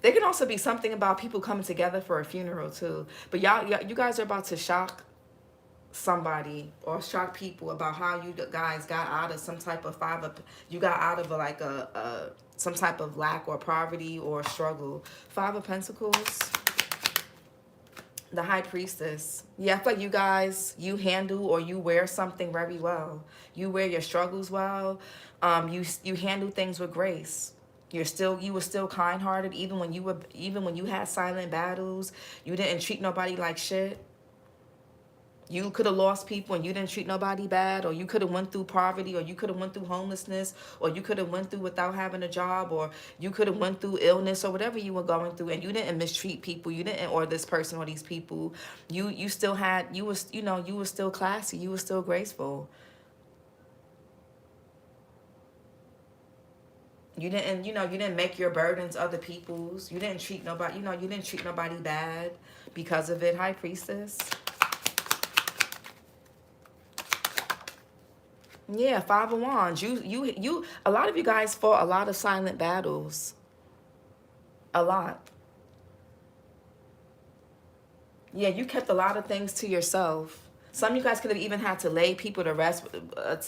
there can also be something about people coming together for a funeral too. But you guys are about to shock somebody or shock people about how you guys got out of some type of you got out of like some type of lack or poverty or struggle. Five of Pentacles. The High Priestess. Yeah, I feel like you guys, you handle or you wear something very well. You wear your struggles well. You handle things with grace. You were still kind-hearted even when you had silent battles. You didn't treat nobody like shit. You could have lost people and you didn't treat nobody bad, or you could have went through poverty, or you could have went through homelessness, or you could have went through without having a job, or you could have went through illness or whatever you were going through, and you didn't mistreat people. You didn't, or this person or these people. You still had, you was, you know, you were still classy. You were still graceful. You didn't, you know, you didn't make your burdens other people's. You didn't treat nobody, you know, you didn't treat nobody bad because of it. High Priestess. Yeah, Five of Wands. You. A lot of you guys fought a lot of silent battles. A lot. Yeah, you kept a lot of things to yourself. Some of you guys could have even had to lay people to rest.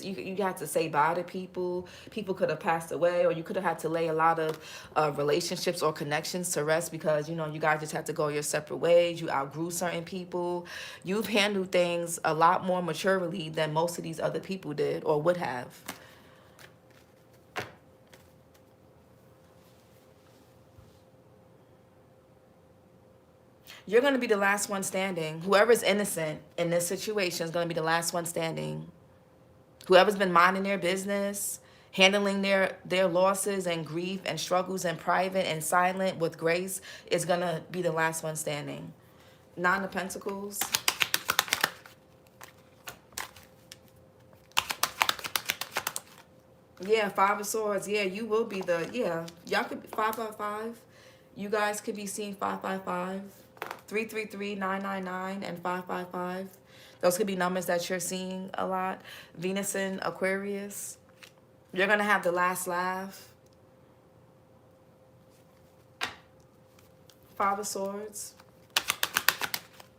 You had to say bye to people. People could have passed away, or you could have had to lay a lot of relationships or connections to rest because, you know, you guys just had to go your separate ways. You outgrew certain people. You've handled things a lot more maturely than most of these other people did or would have. You're going to be the last one standing. Whoever's innocent in this situation is going to be the last one standing. Whoever's been minding their business, handling their losses and grief and struggles in private and silent with grace is going to be the last one standing. Nine of Pentacles. Yeah, Five of Swords. Yeah, you will be the, yeah. Y'all could be 555. You guys could be seeing 555. 333, 999, and 555. Those could be numbers that you're seeing a lot. Venus in Aquarius. You're going to have the last laugh. Five of Swords.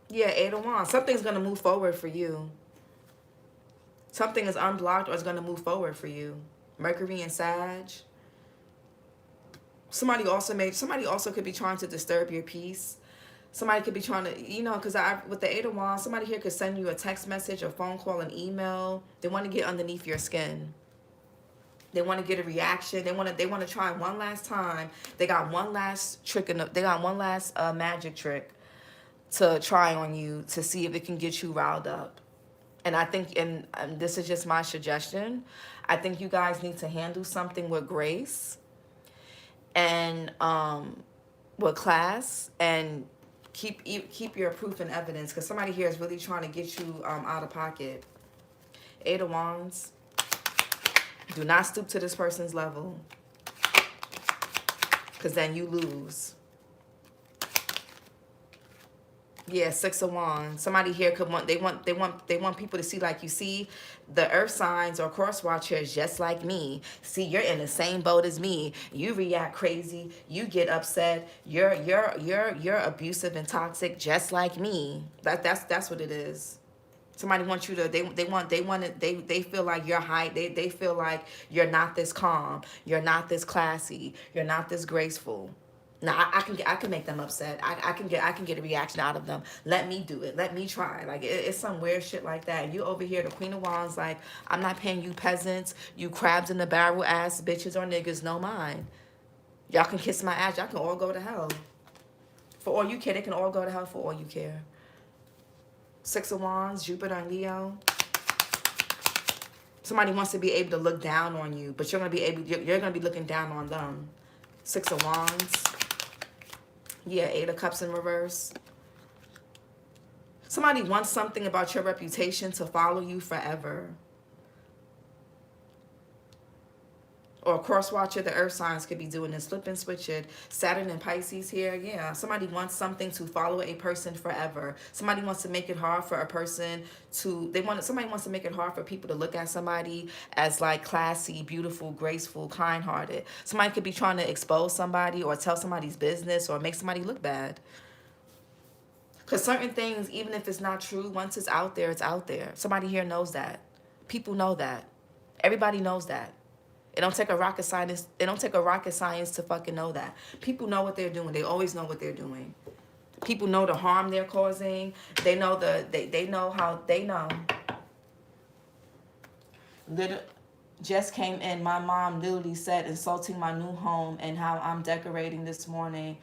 Yeah, Eight of Wands. Something's going to move forward for you. Something is unblocked or is going to move forward for you. Mercury and Sag. Somebody also could be trying to disturb your peace. Somebody could be trying to, you know, because with the Eight of Wands, somebody here could send you a text message, a phone call, an email. They want to get underneath your skin. They want to get a reaction. They want to try one last time. They got one last trick, they got one last magic trick to try on you to see if it can get you riled up. And I think, and this is just my suggestion, I think you guys need to handle something with grace and with class, and keep your proof and evidence, because somebody here is really trying to get you out of pocket. Eight of Wands. Do not stoop to this person's level, because then you lose. Yeah, Six of Wands. Somebody here could want, they want people to see, like, you see, the earth signs or cross watchers just like me. See, you're in the same boat as me. You react crazy. You get upset. You're abusive and toxic just like me. That's what it is. Somebody wants you to, they feel like you're high. They feel like you're not this calm. You're not this classy. You're not this graceful. Now I can make them upset. I can get a reaction out of them. Let me do it. Let me try. Like it's some weird shit like that. You over here, the Queen of Wands, like, I'm not paying you peasants, you crabs in the barrel ass bitches or niggas no mind. Y'all can kiss my ass. Y'all can all go to hell. For all you care, they can all go to hell for all you care. Six of Wands, Jupiter and Leo. Somebody wants to be able to look down on you, but you're gonna be looking down on them. Six of Wands. Yeah, Eight of Cups in reverse. Somebody wants something about your reputation to follow you forever. Or a cross watcher, the earth signs could be doing this. Flip and switch it. Saturn and Pisces here. Yeah, somebody wants something to follow a person forever. Somebody wants to make it hard for a person to, somebody wants to make it hard for people to look at somebody as like classy, beautiful, graceful, kind-hearted. Somebody could be trying to expose somebody or tell somebody's business or make somebody look bad. Because certain things, even if it's not true, once it's out there, it's out there. Somebody here knows that. People know that. Everybody knows that. It don't take a rocket science. It don't take a rocket science to fucking know that. People know what they're doing. They always know what they're doing. People know the harm they're causing. They know they know how they know. Just came in. My mom literally said insulting my new home and how I'm decorating this morning.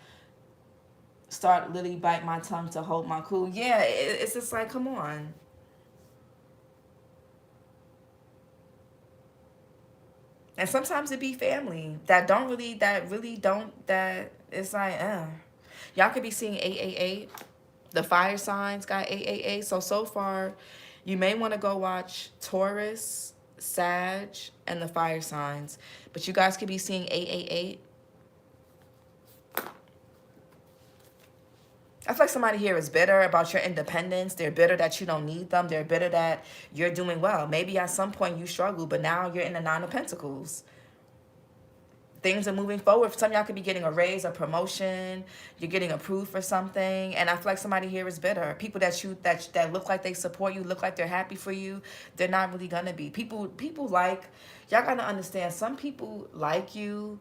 Start literally bite my tongue to hold my cool. Yeah, it's just like, come on. And sometimes it be family that it's like, Y'all could be seeing 888. The fire signs got 888. So far, you may want to go watch Taurus, Sag, and the fire signs. But you guys could be seeing 888. I feel like somebody here is bitter about your independence. They're bitter that you don't need them. They're bitter that you're doing well. Maybe at some point you struggled, but now you're in the Nine of Pentacles. Things are moving forward. Some of y'all could be getting a raise, a promotion. You're getting approved for something. And I feel like somebody here is bitter. People that look like they support you, look like they're happy for you, they're not really gonna be. People like, y'all gotta understand, some people like you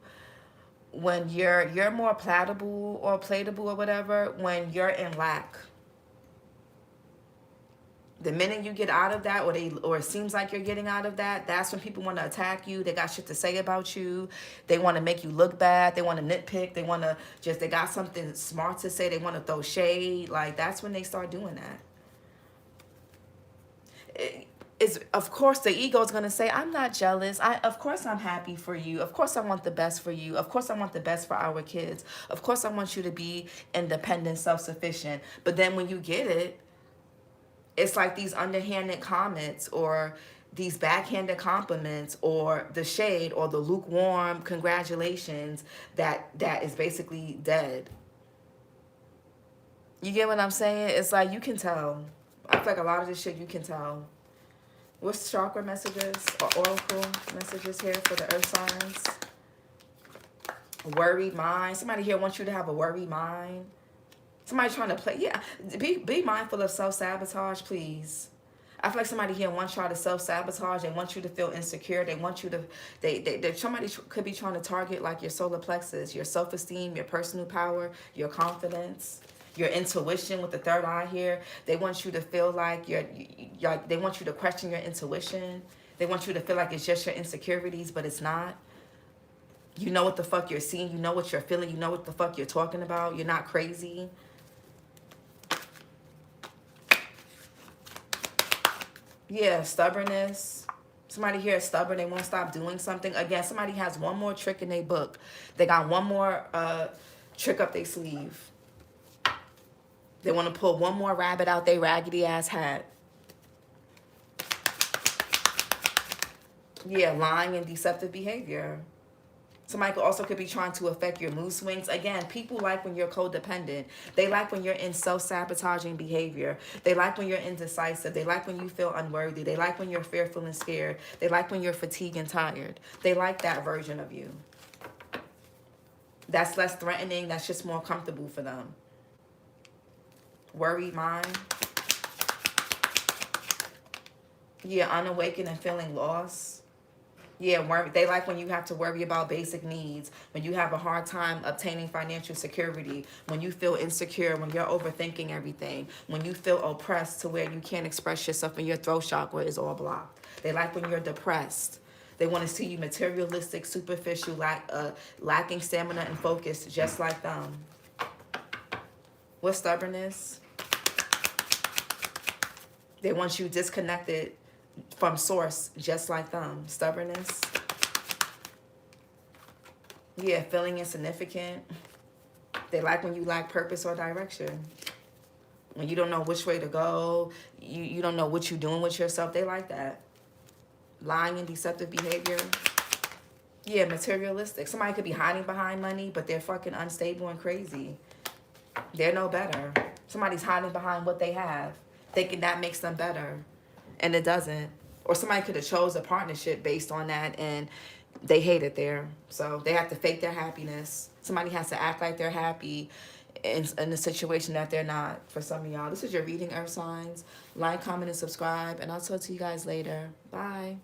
when you're more palatable or platable or whatever, when you're in lack. The minute you get out of that, or it seems like you're getting out of that, that's when people want to attack you. They got shit to say about you. They want to make you look bad. They want to nitpick. They got something smart to say. They want to throw shade. Like, that's when they start doing that. Of course, the ego is going to say, I'm not jealous. Of course, I'm happy for you. Of course, I want the best for you. Of course, I want the best for our kids. Of course, I want you to be independent, self-sufficient. But then when you get it, it's like these underhanded comments or these backhanded compliments or the shade or the lukewarm congratulations that is basically dead. You get what I'm saying? It's like, you can tell. I feel like a lot of this shit you can tell. What's chakra messages or oracle messages here for the earth signs? Worried mind. Somebody here wants you to have a worried mind. Somebody trying to play. Yeah, be mindful of self-sabotage, please. I feel like somebody here wants y'all to self-sabotage. They want you to feel insecure. They want you to, somebody could be trying to target like your solar plexus, your self-esteem, your personal power, your confidence, your intuition with the third eye here. They want you to feel like they want you to question your intuition. They want you to feel like it's just your insecurities, but it's not. You know what the fuck you're seeing. You know what you're feeling. You know what the fuck you're talking about. You're not crazy. Yeah, stubbornness. Somebody here is stubborn. They won't stop doing something. Again, somebody has one more trick in their book. They got one more trick up their sleeve. They want to pull one more rabbit out their raggedy ass hat. Yeah, lying and deceptive behavior. Somebody also could be trying to affect your mood swings. Again, people like when you're codependent. They like when you're in self-sabotaging behavior. They like when you're indecisive. They like when you feel unworthy. They like when you're fearful and scared. They like when you're fatigued and tired. They like that version of you. That's less threatening. That's just more comfortable for them. Worried mind. Yeah, unawakened and feeling lost. Yeah, they like when you have to worry about basic needs, when you have a hard time obtaining financial security, when you feel insecure, when you're overthinking everything, when you feel oppressed to where you can't express yourself and your throat chakra is all blocked. They like when you're depressed. They want to see you materialistic, superficial, lacking stamina and focus, just like them. What's stubbornness? They want you disconnected from source, just like them. Stubbornness. Yeah, feeling insignificant. They like when you lack purpose or direction. When you don't know which way to go, you don't know what you're doing with yourself. They like that. Lying and deceptive behavior. Yeah, materialistic. Somebody could be hiding behind money, but they're fucking unstable and crazy. They're no better. Somebody's hiding behind what they have, thinking that makes them better. And it doesn't. Or somebody could have chose a partnership based on that and they hate it there. So they have to fake their happiness. Somebody has to act like they're happy in a situation that they're not for some of y'all. This is your reading, Earth signs. Like, comment, and subscribe. And I'll talk to you guys later. Bye.